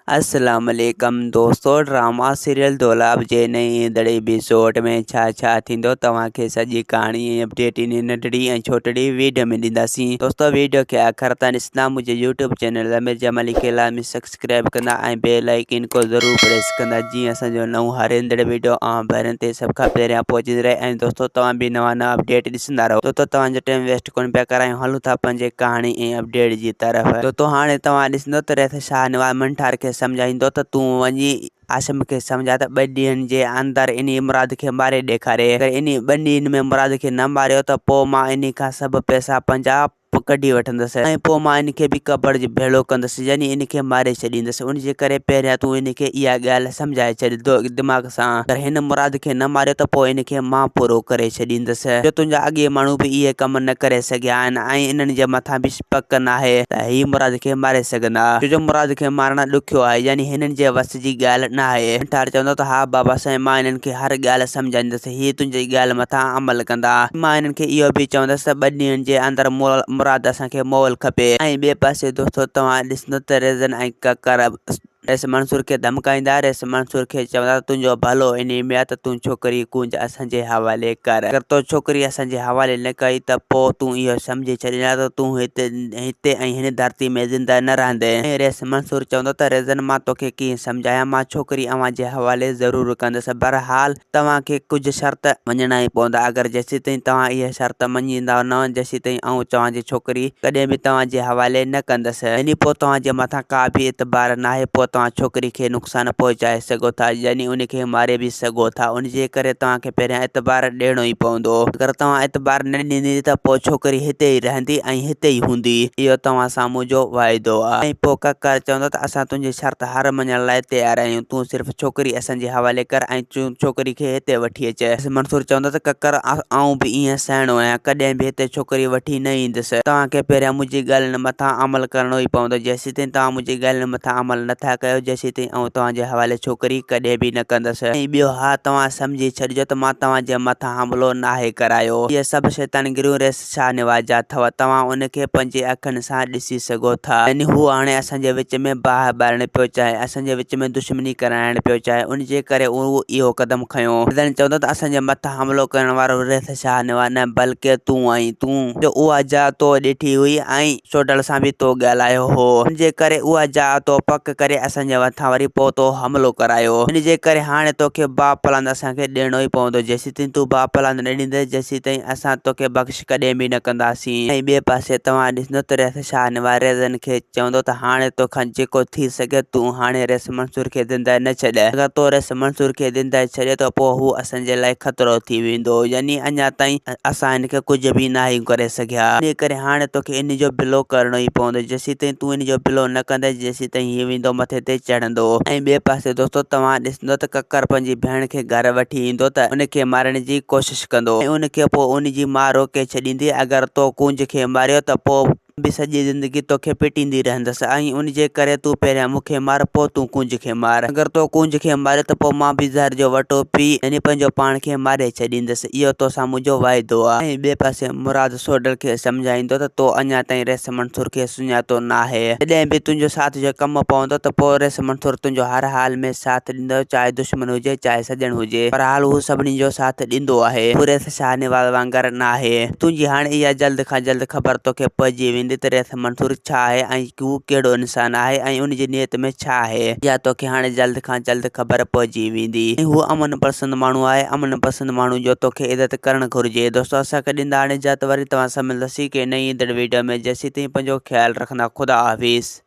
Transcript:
अस्सलाम वालेकुम दोस्तों, ड्रामा सीरियल दोलाब जे नई ईंदड़ एपिसोड में छा थींदो तव्हांखे सॼी कहाणी ऐं अपडेट इन नंढड़ी ऐं छोटड़ी वीडियो में ॾींदासीं। दोस्तों वीडियो खे आख़िर ताईं ॾिसंदा, मुंहिंजे यूट्यूब चैनल अमीर जमाली खे लाज़मी सब्सक्राइब कंदा ऐं बेल आइकन को ज़रूरु प्रेस कंदा, जीअं असांजो नओं हर ईंदड़ वीडियो आउं भेरनि ते सभ खां पहिरियां पहुची रहे। ऐं दोस्तों तव्हां बि नवां अपडेट ॾिसंदा रहो। दोस्तों तव्हांजो टाइम वेस्ट कोन पिया करायूं, हलूं था पंहिंजे कहाणी ऐं अपडेट जी तरफ़। दोस्तों हाणे तव्हां ॾिसंदो त रेत शाहनवाज़ मंठार खे सम्झाईंदो त तूं वञी आसिम खे सम्झा त 2 ॾींहंनि जे अंदरि इन मुराद खे मारे ॾेखारे। अगरि इन 2 ॾींहंनि में मुराद खे न मारियो त पोइ मां इन खां सभु पैसा पंहिंजा कढी वठंदुसि ऐं पोइ मां इनखे बि कबर जे भेड़ो कंदुसि, यानी इनखे मारे छॾींदुसि। उनजे करे पहिरियां तूं इनखे इहा ॻाल्हि सम्झाए छॾ दिमाग़ सां। अगरि हिन मुराद खे न मारियो त पोइ इनखे मां पूरो करे छॾींदुसि। जो तुंहिंजा अॻे माण्हू बि इहे कम न करे सघिया आहिनि ऐं इन्हनि जे मथां बि पक न आहे त हीअ मुराद खे मारे सघंदा, छो जो मुराद खे मारणु ॾुखियो आहे, यानी हिननि जे वस जी ॻाल्हि न आहे। मंठार चवंदो त हा बाबा साईं, मां इन्हनि खे हर ॻाल्हि सम्झाईंदुसि, हीअ तुंहिंजी ॻाल्हि मथां अमल कंदा। मां इन्हनि खे इहो बि चवंदुसि त 2 ॾींहंनि जे अंदरि मुराद असांखे मोल खपे। ऐं ॿिए पासे दोस्तों तव्हां ॾिसंदो त रेज़न ऐं ककर रेस मंसूर खे धमकाईंदा। रेस मंसूर खे चवंदा तुंहिंजो भलो इन में आहे त तूं छोकिरी कूंज असांजे हवाले कर। अगरि तो छोकिरी असांजे हवाले न कई त पोइ तूं इहो सम्झी छॾींदा त तूं हिते ऐं हिन धरती में ज़िंदा न रहंदे। ऐं रेस मंसूर चवंदो त रेज़न मां तोखे कीअं सम्झायां, मां छोकिरी अव्हां जे हवाले ज़रूरु कंदुसि, बहरहाल तव्हांखे कुझु शर्त मञणा ई पवंदा। अगरि जेसीं ताईं तव्हां इहे शर्त मञींदा न, जेसीं ताईं आउं तव्हांजी छोकिरी कॾहिं बि तव्हांजे हवाले न कंदुसि। यानी पोइ तव्हांजे मथां का बि एतबार न आहे, पोइ तव्हां छोकिरी खे नुक़सानु पहुचाए सघो था, यानी उनखे मारे बि सघो था। उनजे करे तव्हांखे पहिरियां एतबार ॾियणो ई पवंदो। अगरि तव्हां एतबार न ॾींदी त पोइ छोकिरी हिते ई रहंदी ऐं हिते ई हूंदी, इहो तव्हां सां मुंहिंजो वाइदो आहे। ऐं पोइ ककर चवंदो त असां तुंहिंजी शर्त हर मञण लाइ तयारु आहियूं, तूं सिर्फ़ु छोकिरी असांजे हवाले कर ऐं तूं छोकिरी खे हिते वठी अचु। मंसूर चवंदो त ककर आउं बि ईअं सहणो आहियां, कॾहिं बि हिते छोकिरी वठी न ईंदुसि। तव्हांखे पहिरियां मुंहिंजी ॻाल्हियुनि मथां अमल करणो ई पवंदो। जेसीं ताईं तव्हां मुंहिंजी ॻाल्हियुनि मथां अमल नथा कयो, जेसीं ताईं आउं तव्हांजे हवाले छोकिरी कॾहिं बि न कंदुसि। ऐं ॿियो हा तव्हां सम्झी छॾिजो त मां तव्हांजे मथां हमलो नाहे करायो। इहे सभु शैतानगिरियूं रेस शाहनवाज़ जा अथव, तव्हां उनखे पंहिंजे अखियुनि सां ॾिसी सघो था। यानी हू हाणे असांजे विच में बाहि ॿारणु पियो चाहे, असांजे विच में दुश्मनी कराइणु पियो चाहे, उनजे करे उहो इहो क़दम खयों। चवंदो त असांजे मथां हमलो करण वारो रेस शाहनवाज़ न बल्कि तूं आई, तूं जो उहा जा तो ॾिठी हुई ऐं चोडल सां बि तो ॻाल्हायो हो, उनजे करे उहा जा तो पक करे असांजे मथां वरी पोइ तो हमलो करायो। इनजे करे हाणे तोखे बाप पलांद असांखे ॾियणो ई पवंदो। जेसीं ताईं तूं बाप पलांद न ॾींदे, जेसीं ताईं असां तोखे बख़्श कॾहिं बि न कंदासीं। ऐं ॿिए पासे तव्हां ॾिसंदो त रेस शाहनवाज़ रेज़न खे चवंदो त हाणे तोखां जेको थी सघे तूं हाणे रेस मंसूर खे ज़िंदा न छॾ। अगरि तो रेस मंसूर खे ज़िंदा छॾे त पोइ हू असांजे लाइ ख़तरो थी वेंदो, यानी अञा ताईं असां हिनखे कुझु बि न आहियूं करे सघिया। इन करे हाणे तोखे इन जो बिलो करणो ई पवंदो। जेसीं ताईं तूं इन जो बिलो न कंदे, जेसीं ताईं हीअ वेंदो मथे ते चढ़ंदो। ऐं ॿिए पासे दोस्तों तव्हां ॾिसंदो त ककर पंहिंजी भेण खे घर वठी ईंदो त उनखे मारण जी कोशिश कंदो ऐं उनखे पोइ उनजी माउ रोके छॾींदी। अगरि तो कुंज खे मारियो त पोइ बि सॼी ज़िंदगी तोखे पिटींदी रहंदसि ऐं उनजे करे तूं पहिरियां मूंखे मार, पोइ तूं कुंज खे मार। अगरि तो कुंज खे मारियो त पोइ मां बि ज़हर जो वठो पी यानी पंहिंजो पाण खे मारे छॾींदुसि, इहो तोसां मुंहिंजो वाइदो आहे। ऐं ॿिए पासे मुराद सोडल खे सम्झाईंदो त तो अञा ताईं रेस मंसूर खे सुञातो न आहे। जॾहिं बि तुंहिंजो साथ जो कमु पवंदो त पोइ रेस मंसूर तुंहिंजो हर हाल में साथ ॾींदो, चाहे दुश्मन हुजे चाहे सॼण हुजे, पर हाल हू सभिनी जो साथ ॾींदो आहे। तूं रेस शाहनवाज़ वांगुरु न आहे। तुंहिंजी हाणे इहा जल्द खां जल्द ख़बर तोखे पइजी वेंदी त रेस मंसूर छा आहे ऐं हू कहिड़ो इंसान आहे ऐं उनजी नियत में छा आहे। या तोखे हाणे जल्द खां जल्द ख़बर पइजी वेंदी। हू अमन पसंद माण्हू आहे। अमन पसंद माण्हू जो तोखे इज़त करणु घुरिजे। दोस्तों असांखे ॾींदा हाणे इजाज़त, वरी तव्हां सां मिलंदासीं के नई ईंदड़ वीडियो में। जेसीं ताईं पंहिंजो ख्यालु रखंदा। ख़ुदा हाफ़िज़।